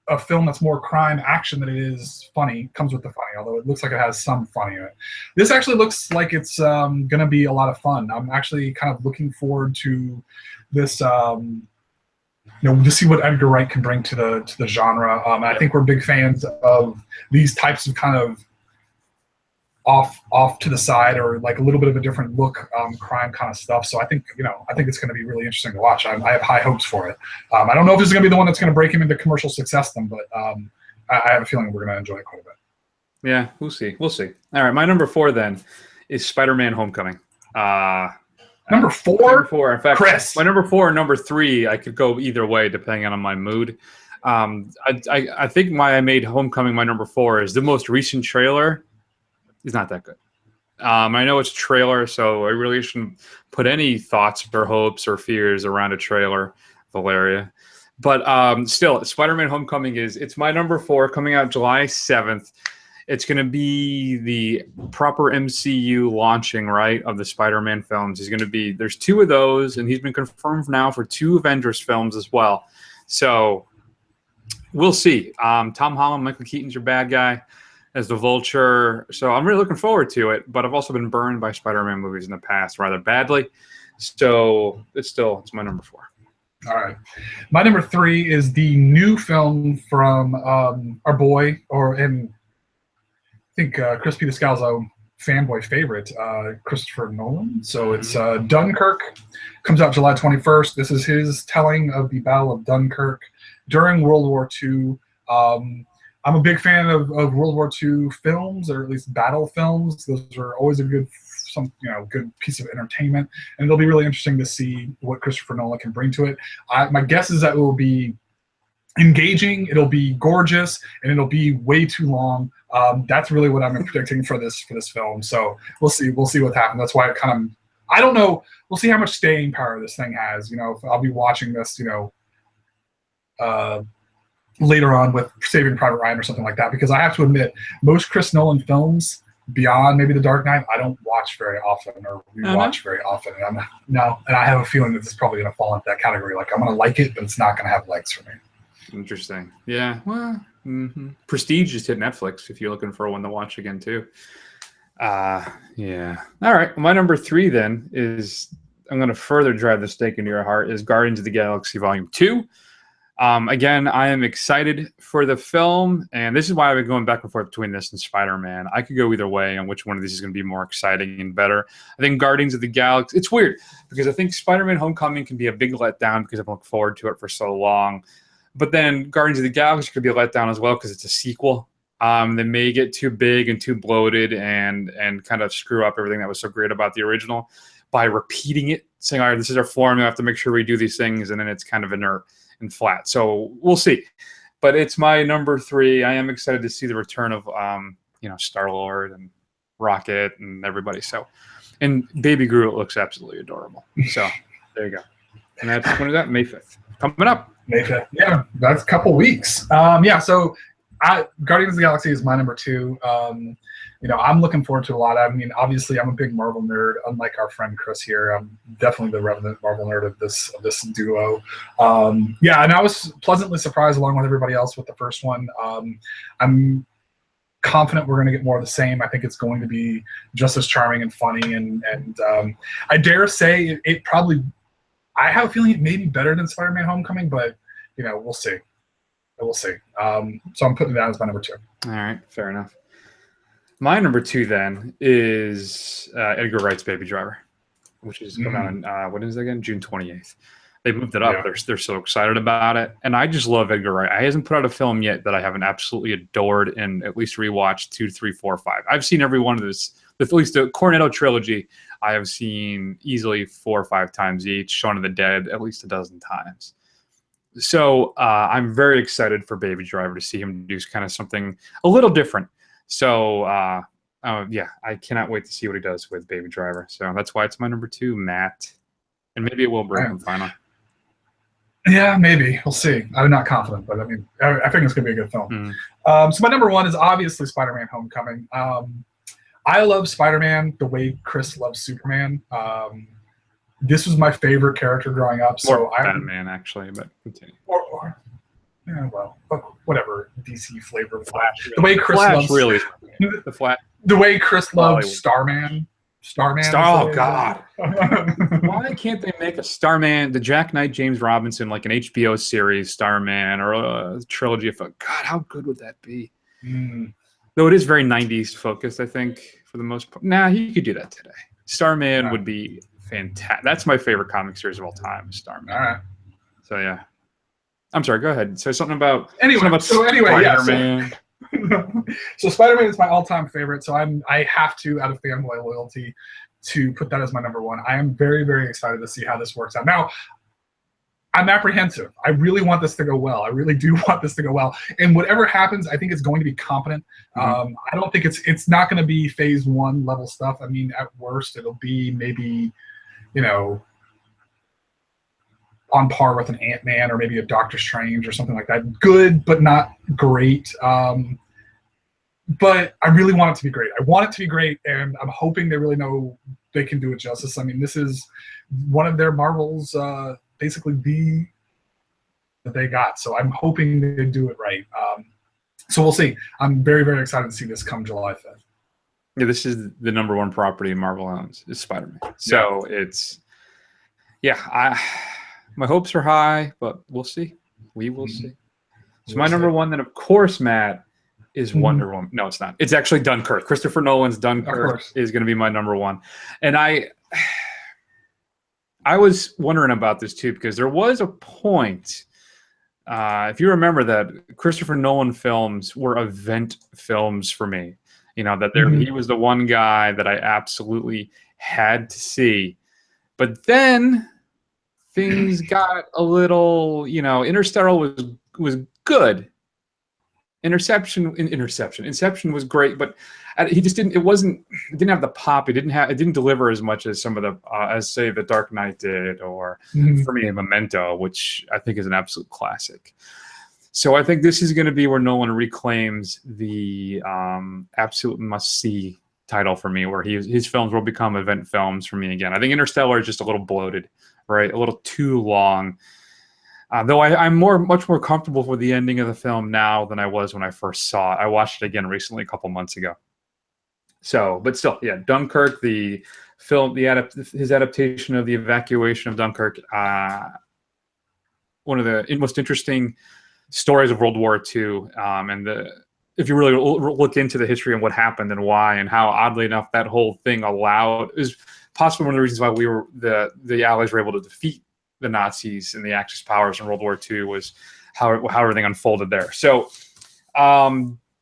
[SPEAKER 2] a film that's more crime action than it is funny. Comes with the funny, although it looks like it has some funny in it. This actually looks like it's going to be a lot of fun. I'm actually kind of looking forward to this. To see what Edgar Wright can bring to the genre. I think we're big fans of these types of kind of off to the side or like a little bit of a different look, crime kind of stuff. So I think it's going to be really interesting to watch. I have high hopes for it. I don't know if this is going to be the one that's going to break him into commercial success, but I have a feeling we're going to enjoy it quite a bit.
[SPEAKER 1] Yeah, we'll see. All right, my number four then is Spider-Man: Homecoming.
[SPEAKER 2] Number four?
[SPEAKER 1] In fact,
[SPEAKER 2] Chris.
[SPEAKER 1] My number four and number three, I could go either way depending on my mood. I think why I made Homecoming my number four is the most recent trailer is not that good. I know it's a trailer, so I really shouldn't put any thoughts or hopes or fears around a trailer, Valyria. But still, Spider-Man: Homecoming it's my number four, coming out July 7th. It's going to be the proper MCU launching, right, of the Spider-Man films. There's two of those, and he's been confirmed now for two Avengers films as well. So We'll see. Tom Holland, Michael Keaton's your bad guy as the Vulture, so I'm really looking forward to it. But I've also been burned by Spider-Man movies in the past rather badly, so it's my number 4.
[SPEAKER 2] All right. My number 3 is the new film from our boy, and I think Chris P. Descalzo fanboy favorite, Christopher Nolan. So it's Dunkirk. Comes out July 21st. This is his telling of the Battle of Dunkirk during World War II. I'm a big fan of World War II films, or at least battle films. Those are always a good piece of entertainment, and it'll be really interesting to see what Christopher Nolan can bring to it. My guess is that it will be engaging, it'll be gorgeous, and it'll be way too long. That's really what I'm predicting for this film. So we'll see what happens. That's why I don't know. We'll see how much staying power this thing has. If I'll be watching this, later on with Saving Private Ryan or something like that, because I have to admit, most Chris Nolan films, beyond maybe The Dark Knight, I don't watch very often or rewatch very often. And I have a feeling that this is probably going to fall into that category. Like, I'm going to like it, but it's not going to have legs for me.
[SPEAKER 1] Interesting. Yeah. Well, Prestige just hit Netflix if you're looking for one to watch again too. Yeah. All right. My number 3 then is, I'm going to further drive the stake into your heart, is Guardians of the Galaxy Volume 2. Again, I am excited for the film, and this is why I've been going back and forth between this and Spider-Man. I could go either way on which one of these is going to be more exciting and better. I think Guardians of the Galaxy, it's weird because I think Spider-Man Homecoming can be a big letdown because I've looked forward to it for so long. But then Guardians of the Galaxy could be a letdown as well because it's a sequel. They may get too big and too bloated and kind of screw up everything that was so great about the original by repeating it, saying, all right, this is our formula, I have to make sure we do these things, and then it's kind of inert and flat. So we'll see. But it's my number 3. I am excited to see the return of Star-Lord and Rocket and everybody. So, and Baby Groot looks absolutely adorable. So there you go. And that's, when is that? May 5th. Coming up.
[SPEAKER 2] May 5th. Yeah, that's a couple weeks. So Guardians of the Galaxy is my number 2. I'm looking forward to a lot. I mean, obviously, I'm a big Marvel nerd. Unlike our friend Chris here, I'm definitely the resident Marvel nerd of this duo. And I was pleasantly surprised, along with everybody else, with the first one. I'm confident we're going to get more of the same. I think it's going to be just as charming and funny, and I dare say it probably. I have a feeling it may be better than Spider-Man: Homecoming, but we'll see. We'll see. So I'm putting it down as my number 2.
[SPEAKER 1] All right, fair enough. My number 2 then is Edgar Wright's Baby Driver, which is coming out on when is it again? June 28th. They moved it up. Yeah. They're so excited about it, and I just love Edgar Wright. He hasn't put out a film yet that I haven't absolutely adored and at least rewatched 2, 3, 4, 5. I've seen every one of this. At least the Cornetto trilogy, I have seen easily 4 or 5 times each. Shaun of the Dead at least a dozen times. So I'm very excited for Baby Driver, to see him do kind of something a little different. So I cannot wait to see what he does with Baby Driver. So that's why it's my number 2, Matt. And maybe it will break him finally.
[SPEAKER 2] Yeah, maybe. We'll see. I'm not confident, but I mean, I think it's going to be a good film. So my number 1 is obviously Spider-Man: Homecoming. I love Spider-Man the way Chris loves Superman. This was my favorite character growing up. So
[SPEAKER 1] Batman, actually, but continue.
[SPEAKER 2] Whatever DC flavor. Flash. The way Chris loves
[SPEAKER 1] the Flash.
[SPEAKER 2] The way Chris loves Starman.
[SPEAKER 1] Oh God! Why can't they make a Starman, the Jack Knight, James Robinson, like an HBO series, Starman, or a trilogy of? God, how good would that be? Though it is very 90s focused, I think, for the most part. Nah, he could do that today. Starman would be fantastic. That's my favorite comic series of all time, Starman.
[SPEAKER 2] All right.
[SPEAKER 1] So yeah. I'm sorry, go ahead. Say something about
[SPEAKER 2] Spider-Man. So Spider-Man is my all-time favorite, so I have to, out of fanboy loyalty, to put that as my number 1. I am very, very excited to see how this works out. Now, I'm apprehensive. I really want this to go well. I really do want this to go well. And whatever happens, I think it's going to be competent. I don't think it's not going to be phase 1 level stuff. I mean, at worst, it'll be maybe, on par with an Ant-Man or maybe a Doctor Strange or something like that. Good, but not great. But I really want it to be great. I want it to be great, and I'm hoping they really know they can do it justice. I mean, this is one of their Marvel's basically that they got. So I'm hoping they do it right. So we'll see. I'm very, very excited to see this come July 5th.
[SPEAKER 1] Yeah, this is the number one property Marvel owns is Spider-Man. So it's, my hopes are high, but we'll see. We will see. So my number one, then of course, Matt, is Wonder Woman. No, it's not. It's actually Dunkirk. Christopher Nolan's Dunkirk is going to be my number one. And I was wondering about this too, because there was a point, if you remember, that Christopher Nolan films were event films for me. You know, that he was the one guy that I absolutely had to see. But then things got a little, Interstellar was good. Inception was great, but he just didn't. It didn't have the pop. It didn't deliver as much as some of the, as say, The Dark Knight did, or for me, Memento, which I think is an absolute classic. So I think this is going to be where Nolan reclaims the absolute must-see title for me, where his films will become event films for me again. I think Interstellar is just a little bloated, right? A little too long. Though I'm much more comfortable with the ending of the film now than I was when I first saw it. I watched it again recently, a couple months ago. So, but still, yeah, Dunkirk, the film, his adaptation of the evacuation of Dunkirk, one of the most interesting stories of World War II, and if you really look into the history and what happened and why, and how oddly enough that whole thing is possibly one of the reasons why the Allies were able to defeat the Nazis and the Axis powers in World War II, was how everything unfolded there. So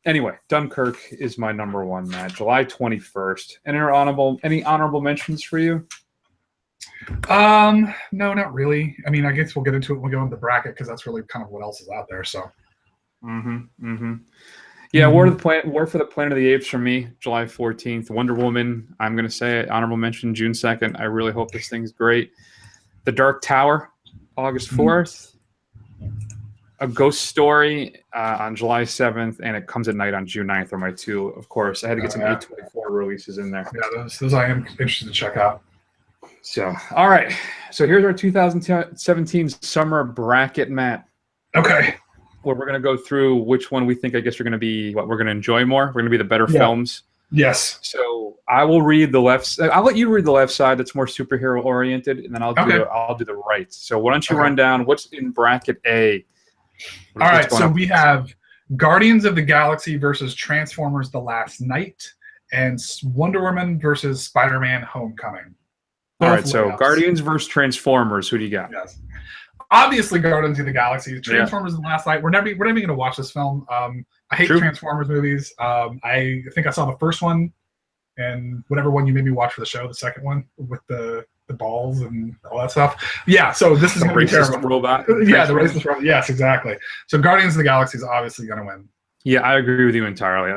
[SPEAKER 1] anyway, Dunkirk is my number one, Matt. July 21st. Any honorable mentions for you?
[SPEAKER 2] No, not really. I mean, I guess we'll get into it when we go into the bracket, because that's really kind of what else is out there. So
[SPEAKER 1] yeah, War for the Planet of the Apes for me, July 14th. Wonder Woman, I'm going to say it, honorable mention, June 2nd. I really hope this thing's great. The Dark Tower, August 4th. A Ghost Story on July 7th, and It Comes at Night on June 9th are my two, of course. I had to get some A24 releases in there.
[SPEAKER 2] Yeah, those I am interested to check out.
[SPEAKER 1] So, all right. So here's our 2017 summer bracket, Matt.
[SPEAKER 2] Okay.
[SPEAKER 1] Where we're going to go through which one we think, I guess, are going to be what we're going to enjoy more. We're going to be the better films.
[SPEAKER 2] Yes.
[SPEAKER 1] So I will read the left. I'll let you read the left side. That's more superhero oriented, and then I'll do the right. So why don't you run down what's in bracket A?
[SPEAKER 2] All right. So we have Guardians of the Galaxy versus Transformers: The Last Night, and Wonder Woman versus Spider-Man: Homecoming.
[SPEAKER 1] All right. So Guardians versus Transformers. Who do you got?
[SPEAKER 2] Yes. Obviously, Guardians of the Galaxy. Transformers: The Last Night. We're never even going to watch this film. I hate Transformers movies. I think I saw the first one, and whatever one you made me watch for the show, the second one with the balls and all that stuff. Yeah, so this is going to be terrible.
[SPEAKER 1] Robot.
[SPEAKER 2] Yeah, the racist robot. Yes, exactly. So Guardians of the Galaxy is obviously going to win.
[SPEAKER 1] Yeah, I agree with you entirely.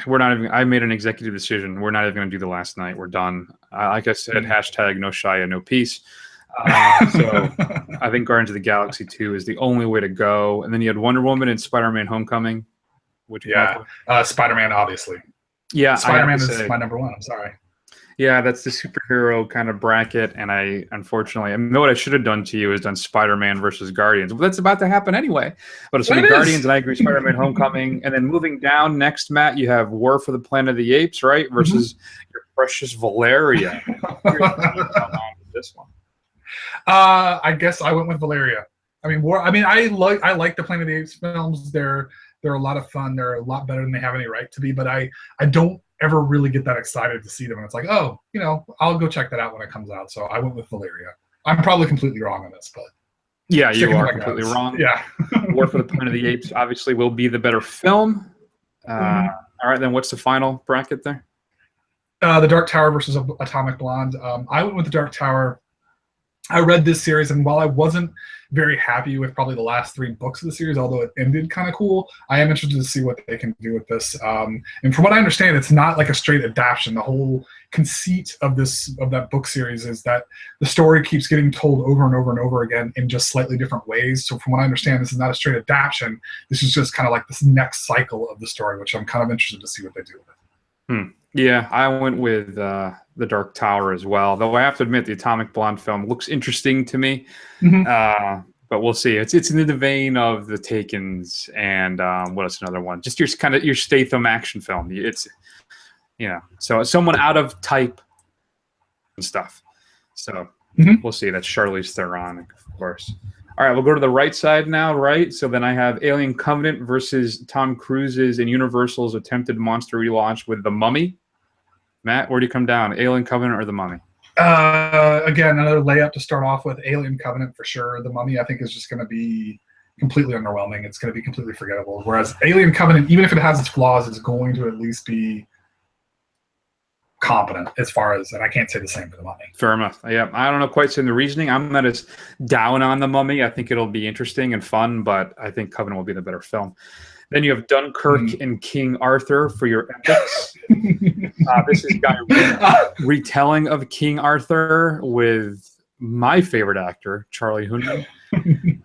[SPEAKER 1] We're not even. I made an executive decision. We're not even going to do The Last Night. We're done. Like I said, hashtag no Shia, no peace. So I think Guardians of the Galaxy 2 is the only way to go. And then you had Wonder Woman and Spider-Man: Homecoming.
[SPEAKER 2] Spider-Man, obviously.
[SPEAKER 1] Yeah,
[SPEAKER 2] Spider-Man is my number one. I'm sorry.
[SPEAKER 1] Yeah, that's the superhero kind of bracket, and I know what I should have done to you is done Spider-Man versus Guardians. But that's about to happen anyway. But it's going to be Guardians, and I agree, Spider-Man: Homecoming. And then moving down next, Matt, you have War for the Planet of the Apes, right? Versus your precious Valeria. This one.
[SPEAKER 2] I guess I went with Valeria. I mean, I like the Planet of the Apes films. They're a lot of fun. They're a lot better than they have any right to be. But I don't ever really get that excited to see them. And it's like, oh, I'll go check that out when it comes out. So I went with Valeria. I'm probably completely wrong on this, but
[SPEAKER 1] yeah, you are completely wrong.
[SPEAKER 2] Yeah.
[SPEAKER 1] War for the Planet of the Apes obviously will be the better film. All right, then what's the final bracket there?
[SPEAKER 2] The Dark Tower versus Atomic Blonde. I went with the Dark Tower. I read this series, and while I wasn't very happy with probably the last 3 books of the series, although it ended kind of cool, I am interested to see what they can do with this. And from what I understand, it's not like a straight adaptation. The whole conceit of that book series is that the story keeps getting told over and over and over again in just slightly different ways. So from what I understand, this is not a straight adaptation. This is just kind of like this next cycle of the story, which I'm kind of interested to see what they do with it.
[SPEAKER 1] Yeah, I went with the Dark Tower as well. Though I have to admit, the Atomic Blonde film looks interesting to me. but we'll see. It's in the vein of the Takens and what else? Another one. Just your kind of your Statham action film. It's so someone out of type and stuff. So we'll see. That's Charlize Theron, of course. All right, we'll go to the right side now, right? So then I have Alien Covenant versus Tom Cruise's and Universal's attempted monster relaunch with The Mummy. Matt, where do you come down? Alien Covenant or The Mummy?
[SPEAKER 2] Again, another layup to start off with. Alien Covenant for sure. The Mummy, I think, is just going to be completely underwhelming. It's going to be completely forgettable. Whereas Alien Covenant, even if it has its flaws, is going to at least be competent as far as, and I can't say the same for The Mummy.
[SPEAKER 1] Fair enough. Yeah, I don't know quite saying the reasoning. I'm not as down on The Mummy. I think it'll be interesting and fun, but I think Covenant will be the better film. Then you have Dunkirk and King Arthur for your epics. This is Guy retelling of King Arthur with my favorite actor, Charlie Hunnam.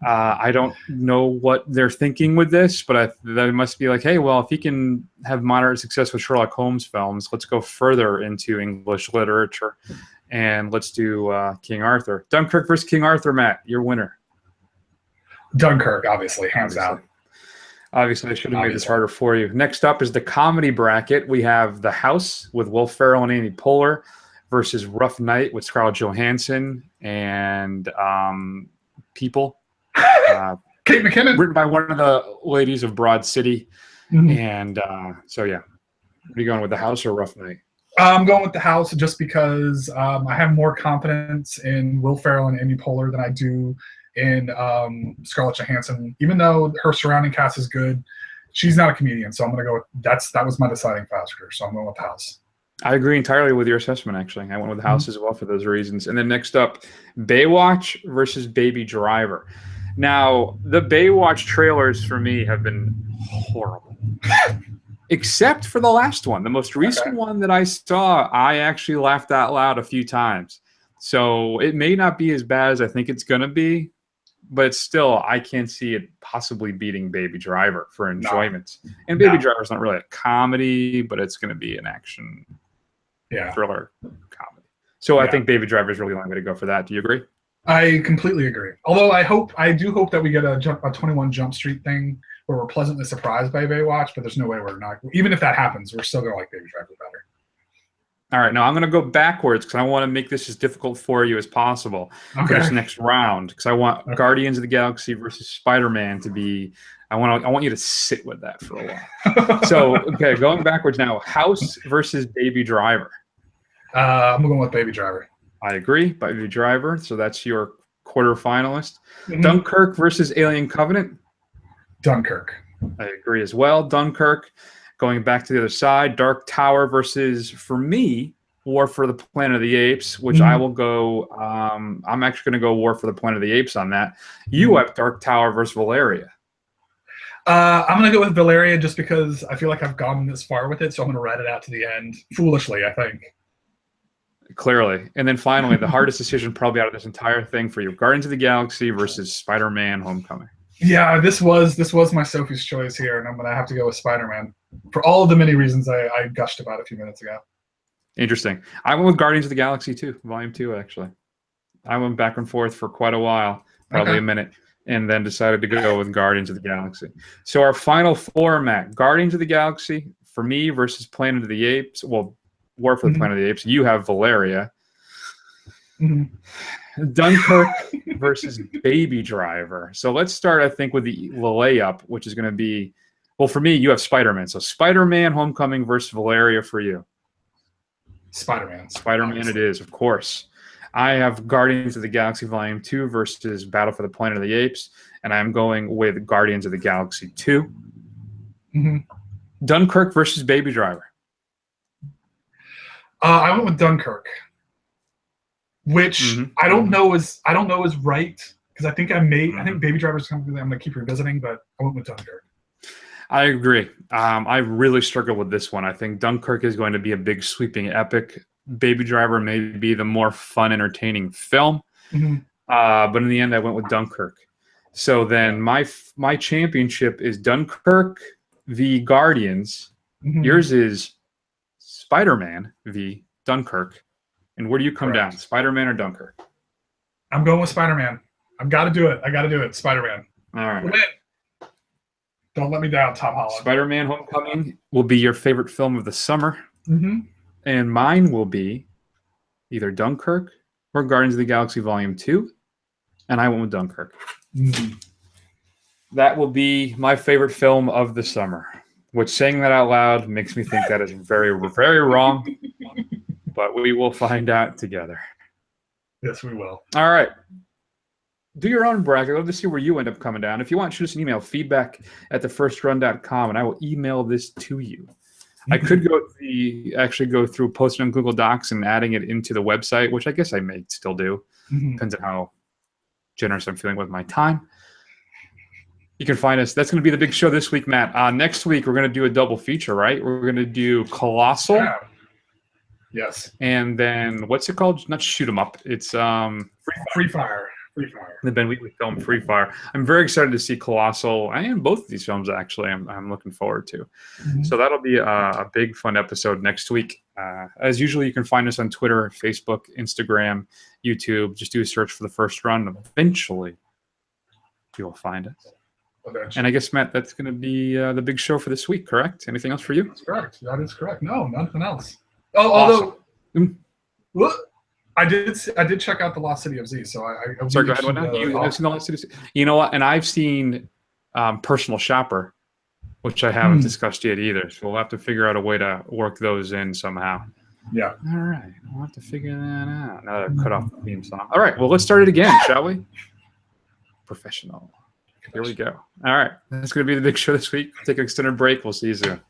[SPEAKER 1] I don't know what they're thinking with this, but they must be like, hey, well, if he can have moderate success with Sherlock Holmes films, let's go further into English literature, and let's do King Arthur. Dunkirk versus King Arthur, Matt, your winner.
[SPEAKER 2] Dunkirk, obviously, hands down.
[SPEAKER 1] Obviously, I should have made this harder for you. Next up is the comedy bracket. We have The House with Will Ferrell and Amy Poehler versus Rough Night with Scarlett Johansson and People.
[SPEAKER 2] Kate McKinnon.
[SPEAKER 1] Written by one of the ladies of Broad City. And so, yeah. Are you going with The House or Rough Night?
[SPEAKER 2] I'm going with The House just because I have more confidence in Will Ferrell and Amy Poehler than I do in Scarlett Johansson. Even though her surrounding cast is good, she's not a comedian, so I'm going to go with that was my deciding factor, so I'm going with The House.
[SPEAKER 1] I agree entirely with your assessment, actually. I went with The House as well for those reasons. And then next up, Baywatch versus Baby Driver. Now, the Baywatch trailers for me have been horrible. Except for the last one. The most recent one that I saw, I actually laughed out loud a few times. So it may not be as bad as I think it's going to be, but still, I can't see it possibly beating Baby Driver for enjoyment. And Baby Driver's not really a comedy, but it's going to be an action thriller comedy. So I think Baby Driver is really the only way to go for that. Do you agree?
[SPEAKER 2] I completely agree. Although I do hope that we get a 21 Jump Street thing where we're pleasantly surprised by Baywatch, but there's no way we're not. Even if that happens, we're still going to like Baby Driver better.
[SPEAKER 1] All right, now I'm going to go backwards because I want to make this as difficult for you as possible for this next round. Because I want Guardians of the Galaxy versus Spider-Man to be. I want you to sit with that for a while. So, okay, going backwards now. House versus Baby Driver.
[SPEAKER 2] I'm going with Baby Driver.
[SPEAKER 1] I agree, Baby Driver. So that's your quarterfinalist. Dunkirk versus Alien Covenant.
[SPEAKER 2] Dunkirk.
[SPEAKER 1] I agree as well. Dunkirk. Going back to the other side, Dark Tower versus, for me, War for the Planet of the Apes, which I will go, I'm actually going to go War for the Planet of the Apes on that. You have Dark Tower versus Valeria.
[SPEAKER 2] I'm going to go with Valeria just because I feel like I've gone this far with it, so I'm going to ride it out to the end. Foolishly, I think.
[SPEAKER 1] Clearly. And then finally, the hardest decision probably out of this entire thing for you, Guardians of the Galaxy versus Spider-Man Homecoming.
[SPEAKER 2] Yeah, this was my Sophie's choice here, and I'm going to have to go with Spider-Man for all of the many reasons I gushed about a few minutes ago.
[SPEAKER 1] Interesting. I went with Guardians of the Galaxy too, Volume 2, actually. I went back and forth for quite a while, probably a minute, and then decided to go with Guardians of the Galaxy. So our final format, Guardians of the Galaxy for me versus Planet of the Apes. Well, War for the Planet of the Apes. You have Valeria. Dunkirk versus Baby Driver. So let's start, I think, with the layup, which is going to be, well, for me, you have Spider-Man. So Spider-Man Homecoming versus Valeria for you.
[SPEAKER 2] Spider-Man.
[SPEAKER 1] Spider-Man it is, of course. I have Guardians of the Galaxy Volume 2 versus Battle for the Planet of the Apes, and I'm going with Guardians of the Galaxy 2. Dunkirk versus Baby Driver.
[SPEAKER 2] I went with Dunkirk, which I don't know is right because I think I think Baby Driver's something that I'm going to keep revisiting, but I went with Dunkirk.
[SPEAKER 1] I agree. I really struggle with this one. I think Dunkirk is going to be a big sweeping epic. Baby Driver may be the more fun, entertaining film, but in the end, I went with Dunkirk. So then my championship is Dunkirk v. Guardians. Yours is Spider-Man v. Dunkirk. And where do you come down, Spider-Man or Dunkirk?
[SPEAKER 2] I'm going with Spider-Man. I've got to do it. I got to do it. Spider-Man.
[SPEAKER 1] All right.
[SPEAKER 2] Win. Don't let me down, Tom Holland.
[SPEAKER 1] Spider-Man: Homecoming will be your favorite film of the summer,
[SPEAKER 2] Mm-hmm.
[SPEAKER 1] and mine will be either Dunkirk or Guardians of the Galaxy Volume 2, and I went with Dunkirk.
[SPEAKER 2] Mm-hmm.
[SPEAKER 1] That will be my favorite film of the summer, which saying that out loud makes me think that is very, very wrong, but we will find out together.
[SPEAKER 2] Yes, we will.
[SPEAKER 1] All right. Do your own bracket. I'd love to see where you end up coming down. If you want, shoot us an email, feedback@thefirstrun.com, and I will email this to you. I could actually go through posting on Google Docs and adding it into the website, which I guess I may still do.
[SPEAKER 2] Mm-hmm.
[SPEAKER 1] Depends on how generous I'm feeling with my time. You can find us. That's going to be the big show this week, Matt. Next week, we're going to do a double feature, right? We're going to do Colossal.
[SPEAKER 2] Yeah. Yes.
[SPEAKER 1] And then, what's it called? Not Shoot 'em Up. It's
[SPEAKER 2] Free Fire. Free Fire.
[SPEAKER 1] The Ben Wheatley film Free Fire. I'm very excited to see Colossal and both of these films, actually. I'm looking forward to.
[SPEAKER 2] Mm-hmm.
[SPEAKER 1] So that'll be a big, fun episode next week. As usual, you can find us on Twitter, Facebook, Instagram, YouTube. Just do a search for The First Run. Eventually, you'll find us.
[SPEAKER 2] Eventually.
[SPEAKER 1] And I guess, Matt, that's going to be the big show for this week, correct? Anything else for you?
[SPEAKER 2] That's correct. That is correct. No, nothing else. Oh, although what? I did check out The Lost City of Z. So I
[SPEAKER 1] sorry, go ahead. I've seen The Lost City. You know what? And I've seen Personal Shopper, which I haven't discussed yet either. So we'll have to figure out a way to work those in somehow.
[SPEAKER 2] Yeah.
[SPEAKER 1] All right. We'll have to figure that out. Now that I've cut off the theme song. All right. Well, let's start it again, shall we? Professional. Here we go. All right. That's going to be the big show this week. Take an extended break. We'll see you soon.